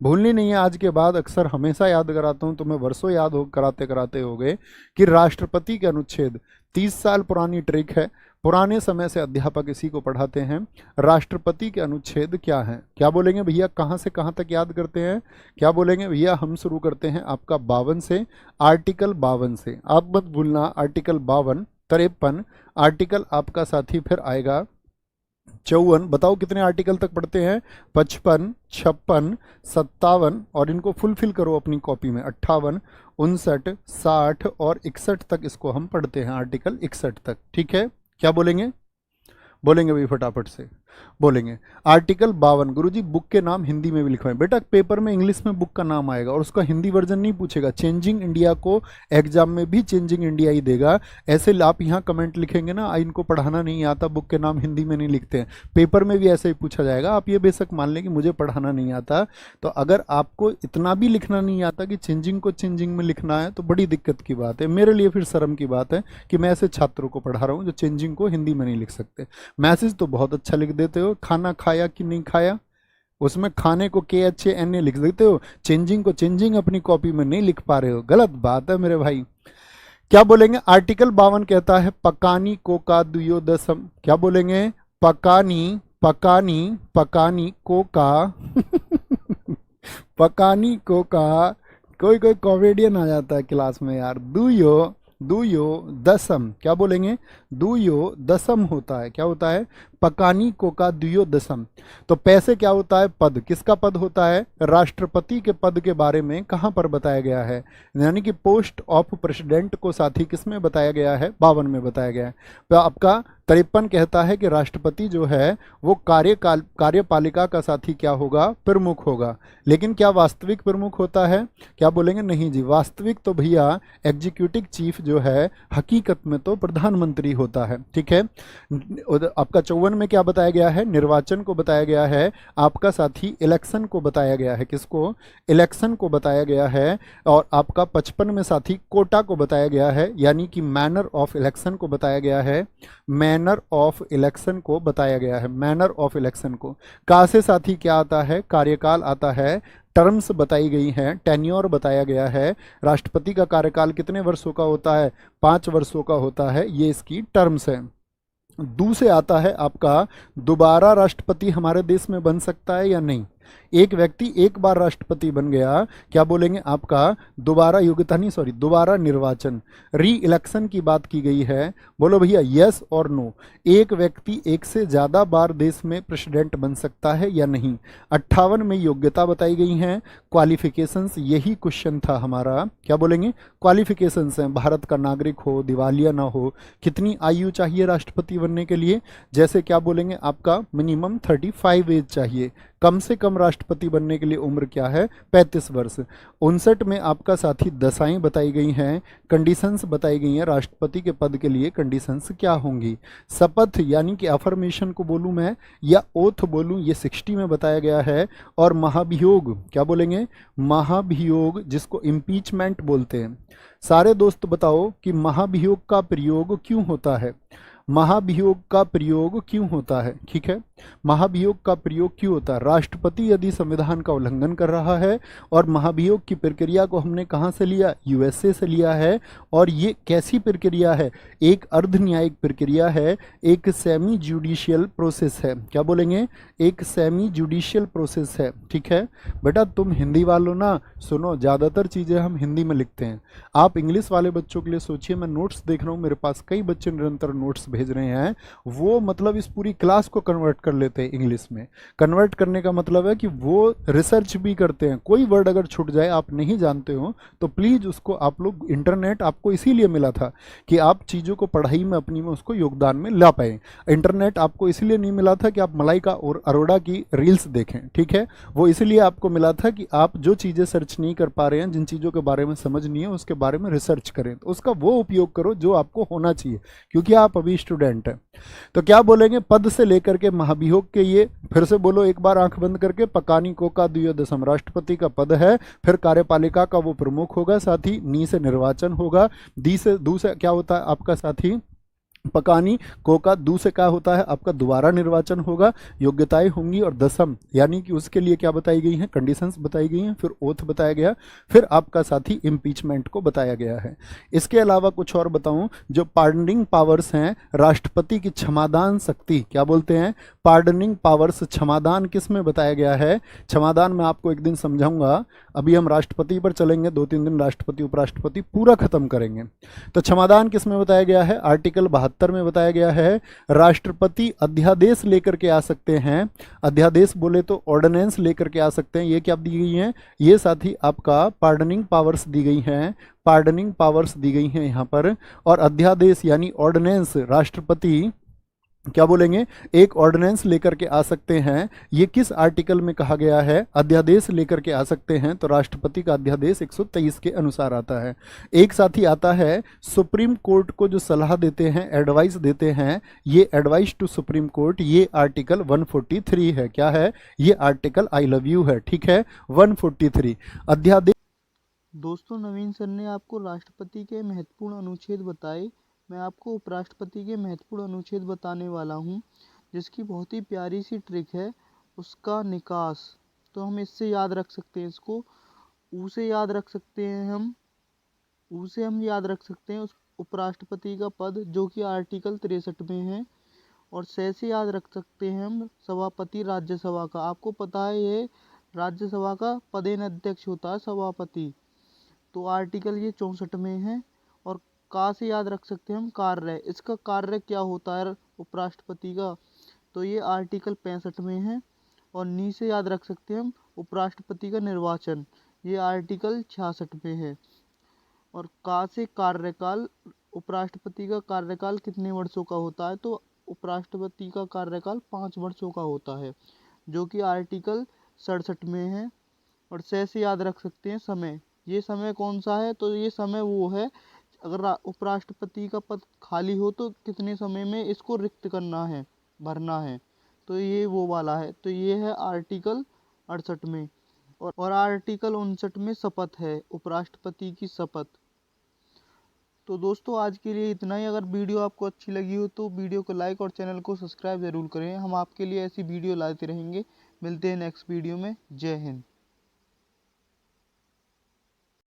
भूलनी नहीं है आज के बाद, अक्सर हमेशा याद कराता हूं, तुम्हें वर्षों याद हो कराते कराते हो गए कि राष्ट्रपति के अनुच्छेद, 30 साल पुरानी ट्रिक है, पुराने समय से अध्यापक इसी को पढ़ाते हैं। राष्ट्रपति के अनुच्छेद क्या हैं? क्या बोलेंगे भैया, कहाँ से कहाँ तक याद करते हैं? क्या बोलेंगे भैया? हम शुरू करते हैं आपका 52 से, आर्टिकल 52 से, आप मत भूलना, आर्टिकल 52, 53 आर्टिकल आपका साथी, फिर आएगा 54, बताओ कितने आर्टिकल तक पढ़ते हैं? 55, 56, 57, और इनको फुलफिल करो अपनी कॉपी में, 58, 59, 60 और 61 तक इसको हम पढ़ते हैं, आर्टिकल 61 तक। ठीक है, क्या बोलेंगे? बोलेंगे भाई फटाफट से, बोलेंगे आर्टिकल 52। गुरुजी बुक के नाम हिंदी में भी लिखवाएं। बेटा पेपर में इंग्लिश में बुक का नाम आएगा और उसका हिंदी वर्जन नहीं पूछेगा, चेंजिंग इंडिया को एग्जाम में भी चेंजिंग इंडिया ही देगा। ऐसे आप यहाँ कमेंट लिखेंगे ना, इनको पढ़ाना नहीं आता, बुक के नाम हिंदी में नहीं लिखते हैं, पेपर में भी ऐसे ही पूछा जाएगा। आप ये बेशक मान लें कि मुझे पढ़ाना नहीं आता, तो अगर आपको इतना भी लिखना नहीं आता कि चेंजिंग को चेंजिंग में लिखना है, तो बड़ी दिक्कत की बात है, मेरे लिए फिर शर्म की बात है कि मैं ऐसे छात्रों को पढ़ा रहा हूँ जो चेंजिंग को हिंदी में नहीं लिख सकते। मैसेज तो बहुत अच्छा लिख देते हो, खाना खाया कि नहीं खाया, उसमें खाने को KHANA लिख देते हो, चेंजिंग को चेंजिंग अपनी कॉपी में नहीं लिख पा रहे हो, गलत बात है मेरे भाई। क्या बोलेंगे? आर्टिकल 52 कहता है पकानी को का दुयोदशम। क्या बोलेंगे? पकानी, पकानी, पकानी को का पकानी को का, कोई कोई कॉमेडियन आ जाता है क्लास में यार, दुयो, दुयो दसम। क्या बोलेंगे? दुयो दसम होता है, क्या होता है? पकानी को का दुयो दसम। तो पैसे क्या होता है? पद। किसका पद होता है? राष्ट्रपति के पद के बारे में कहां पर बताया गया है? यानी कि पोस्ट ऑफ प्रेसिडेंट को साथी किस में बताया गया है? 52 में बताया गया है। तो आपका 53 कहता है कि राष्ट्रपति जो है वो कार्यपालिका का साथी क्या होगा? प्रमुख होगा। लेकिन क्या वास्तविक प्रमुख होता है? क्या बोलेंगे? नहीं जी, वास्तविक तो भैया एग्जीक्यूटिव चीफ जो है हकीकत में तो प्रधानमंत्री होता है। ठीक है, आपका 54 में क्या बताया गया है? निर्वाचन को बताया गया है, आपका साथी इलेक्शन को बताया गया है। किसको? इलेक्शन को बताया गया है। और आपका 55 में साथी कोटा को बताया गया है, यानी कि मैनर ऑफ इलेक्शन को बताया गया है, मैनर ऑफ इलेक्शन को बताया गया है, मैनर ऑफ इलेक्शन को। का से साथी क्या आता है? कार्यकाल आता है, टर्म्स बताई गई हैं, टेन्योर बताया गया है। राष्ट्रपति का कार्यकाल कितने वर्षों का होता है? 5 वर्षों का होता है, ये इसकी टर्म्स है। दूसरे आता है आपका दोबारा राष्ट्रपति हमारे देश में बन सकता है या नहीं? एक व्यक्ति एक बार राष्ट्रपति बन गया, क्या बोलेंगे? आपका दोबारा योग्यता नहीं, सॉरी, दोबारा निर्वाचन, री इलेक्शन की बात की गई है। बोलो भैया यस और नो, एक व्यक्ति एक से ज्यादा बार देश में प्रेसिडेंट बन सकता है या नहीं? 58 में योग्यता बताई गई हैं, क्वालिफिकेशंस, यही क्वेश्चन था हमारा। क्या बोलेंगे? क्वालिफिकेशंस हैं, भारत का नागरिक हो, दिवालिया ना हो, कितनी आयु चाहिए राष्ट्रपति बनने के लिए? जैसे क्या बोलेंगे? आपका मिनिमम 35 एज चाहिए, कम से कम राष्ट्रपति बनने के लिए उम्र क्या है? 35 वर्ष। 59 में आपका साथी दशाएं बताई गई हैं, कंडीशंस बताई गई हैं, राष्ट्रपति के पद के लिए कंडीशंस क्या होंगी? शपथ यानी कि अफर्मेशन को बोलूं मैं या ओथ बोलूं, ये 60 में बताया गया है। और महाभियोग, क्या बोलेंगे? महाभियोग, जिसको इम्पीचमेंट बोलते हैं। सारे दोस्त बताओ कि महाभियोग का प्रयोग क्यों होता है? महाभियोग का प्रयोग क्यों होता है? ठीक है, महाभियोग का प्रयोग क्यों होता है? राष्ट्रपति यदि संविधान का उल्लंघन कर रहा है, और महाभियोग की प्रक्रिया को हमने कहां से लिया? USA से लिया है। और ये कैसी प्रक्रिया है? एक अर्ध न्यायिक प्रक्रिया है, एक सेमी जुडिशियल प्रोसेस है। क्या बोलेंगे? एक सेमी जुडिशियल प्रोसेस है। ठीक है बेटा, तुम हिंदी वालों ना सुनो, ज्यादातर चीजें हम हिंदी में लिखते हैं। आप इंग्लिश वाले बच्चों के लिए सोचिए, मैं नोट्स देख रहा हूँ, मेरे पास कई बच्चे निरंतर नोट्स भेज रहे हैं, वो मतलब इस पूरी क्लास को कन्वर्ट कर लेते हैं इंग्लिश में। कन्वर्ट करने का मतलब है कि वो रिसर्च भी करते हैं। कोई वर्ड अगर छूट जाए, आप नहीं जानते हो, तो प्लीज उसको आप लोग, इंटरनेट आपको इसीलिए मिला था कि आप चीजों को पढ़ाई में अपनी में उसको योगदान में ला पाए। इंटरनेट आपको इसलिए नहीं मिला था कि आप मलाइका और अरोड़ा की रील्स देखें। ठीक है, वो इसलिए आपको मिला था कि आप जो चीजें सर्च नहीं कर पा रहे हैं, जिन चीजों के बारे में समझ नहीं है, उसके बारे में रिसर्च करें, तो उसका वो उपयोग करो जो आपको होना चाहिए, क्योंकि आप अभी स्टूडेंट हैं। तो क्या बोलेंगे? पद से लेकर के महाभियोग के, ये फिर से बोलो एक बार आंख बंद करके, पकानी को का द्वियोदशम राष्ट्रपति का पद है, फिर कार्यपालिका का वो प्रमुख होगा, साथ ही नी से निर्वाचन होगा, दी से दूसरा क्या होता है आपका साथी? पकानी को का दू से क्या होता है, आपका दोबारा निर्वाचन होगा, योग्यताएं होंगी, और दसम यानी कि उसके लिए क्या बताई गई हैं, कंडीशंस बताई गई हैं, फिर ओथ बताया गया, फिर आपका साथी इम्पीचमेंट को बताया गया है। इसके अलावा कुछ और बताऊं, जो पार्डनिंग पावर्स हैं, राष्ट्रपति की क्षमादान शक्ति, क्या बोलते हैं, पार्डनिंग पावर्स, क्षमादान किस में बताया गया है, क्षमादान मैं आपको एक दिन समझाऊंगा, अभी हम राष्ट्रपति पर चलेंगे, 2-3 दिन राष्ट्रपति उपराष्ट्रपति पूरा खत्म करेंगे। तो क्षमादान किस में बताया गया है, आर्टिकल 72 में बताया गया है। राष्ट्रपति अध्यादेश लेकर के आ सकते हैं, अध्यादेश बोले तो ऑर्डिनेंस लेकर के आ सकते हैं, ये क्या दी गई हैं, ये साथी आपका पार्डनिंग पावर्स दी गई हैं, पार्डनिंग पावर्स दी गई हैं यहाँ पर। और अध्यादेश यानी ऑर्डिनेंस, राष्ट्रपति क्या बोलेंगे, एक ऑर्डिनेंस लेकर के आ सकते हैं, ये किस आर्टिकल में कहा गया है, अध्यादेश लेकर के आ सकते हैं, तो राष्ट्रपति का अध्यादेश 123 के अनुसार आता है। एक साथी आता है सुप्रीम कोर्ट को जो सलाह देते हैं, एडवाइस देते हैं, ये एडवाइस टू सुप्रीम कोर्ट, ये आर्टिकल 143 है, क्या है, ये आर्टिकल आई लव यू है, ठीक है, 143 अध्यादेश। दोस्तों, नवीन सर ने आपको राष्ट्रपति के महत्वपूर्ण अनुच्छेद बताए। मैं आपको उपराष्ट्रपति के महत्वपूर्ण अनुच्छेद बताने वाला हूँ, जिसकी बहुत ही प्यारी सी ट्रिक है, उसका निकास। तो हम इससे याद रख सकते हैं, इसको ऊ से याद रख सकते हैं हम, ऊ से हम याद रख सकते हैं उस उपराष्ट्रपति का पद, जो कि आर्टिकल 63 में है। और से याद रख सकते हैं हम सभापति राज्यसभा का। आपको पता है ये राज्यसभा का पदेन अध्यक्ष होता है सभापति, तो आर्टिकल ये 64 में है। और का से याद रख सकते हैं हम कार्य, इसका कार्य क्या होता है उपराष्ट्रपति का, तो ये आर्टिकल 65 में है। और नी से याद रख सकते हैं हम उपराष्ट्रपति का निर्वाचन, ये आर्टिकल 66 में है। और का से कार्यकाल, उपराष्ट्रपति का कार्यकाल कितने वर्षों का होता है, तो उपराष्ट्रपति का कार्यकाल 5 वर्षों का होता है, जो कि आर्टिकल 67 में है। और से याद रख सकते हैं समय, ये समय कौन सा है, तो ये समय वो है, अगर उपराष्ट्रपति का पद खाली हो तो कितने समय में इसको रिक्त करना है, भरना है, तो ये वो वाला है। तो ये है आर्टिकल 68 में। और आर्टिकल 59 में शपथ है, उपराष्ट्रपति की शपथ। तो दोस्तों, आज के लिए इतना ही। अगर वीडियो आपको अच्छी लगी हो तो वीडियो को लाइक और चैनल को सब्सक्राइब ज़रूर करें। हम आपके लिए ऐसी वीडियो लाते रहेंगे। मिलते हैं नेक्स्ट वीडियो में। जय हिंद।